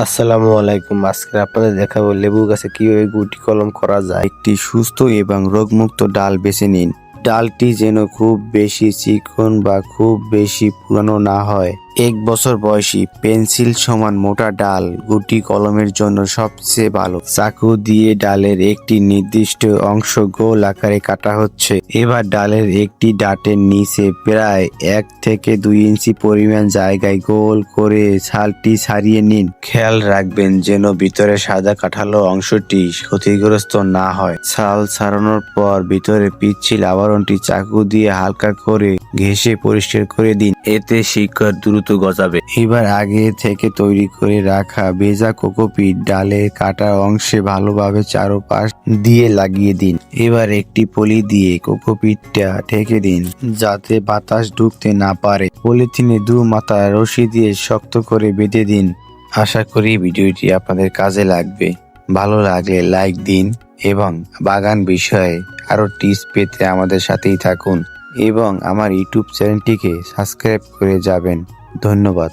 আসসালামু আলাইকুম। আজকে আপনাদের দেখাবো লেবু গাছে কিভাবে গুটি কলম করা যায়। একটি সুস্থ এবং রোগমুক্ত ডাল বেছে নিন। ডালটি যেন খুব বেশি চিকন বা খুব বেশি পুরানো না হয়। 1 বছর বয়সী পেন্সিল সমান মোটা ডাল গুটি কলমের জন্য সবচেয়ে ভালো। চাকু দিয়ে ডালের একটি নির্দিষ্ট অংশ গোল আকারে কাটা হচ্ছে। এবার ডালের একটি ডাঁটের নিচে প্রায় 1 থেকে 2 ইঞ্চি পরিমাণ জায়গায় গোল করে ছালটি ছাড়িয়ে নিন। খেয়াল রাখবেন যেন ভিতরে সাদা কাঠালো অংশটি ক্ষতিগ্রস্ত না হয়। ছাল ছাড়ানোর পর ভিতরে পিচ্ছিল আবরণটি চাকু দিয়ে হালকা করে ঘেঁষে পরিষ্কার করে দিন। এতে শিকড় দ্রুত গজাবে। এবার আগে থেকে তৈরি করে রাখা ভেজা কোকোপিট ডালের কাটা অংশে ভালোভাবে চারপাশ দিয়ে লাগিয়ে দিন। এবার একটি পলি দিয়ে কোকোপিটটা ঢেকে দিন যাতে বাতাস ঢুকতে না পারে। পলিথিনে 2 মাথা রশি দিয়ে শক্ত করে বেঁধে দিন। আশা করি ভিডিওটি আপনাদের কাজে লাগবে। ভালো লাগলে লাইক দিন এবং বাগান বিষয়ে আরো টিপস পেতে আমাদের সাথেই থাকুন এবং আমার ইউটিউব চ্যানেলটিকে সাবস্ক্রাইব করে যাবেন। ধন্যবাদ।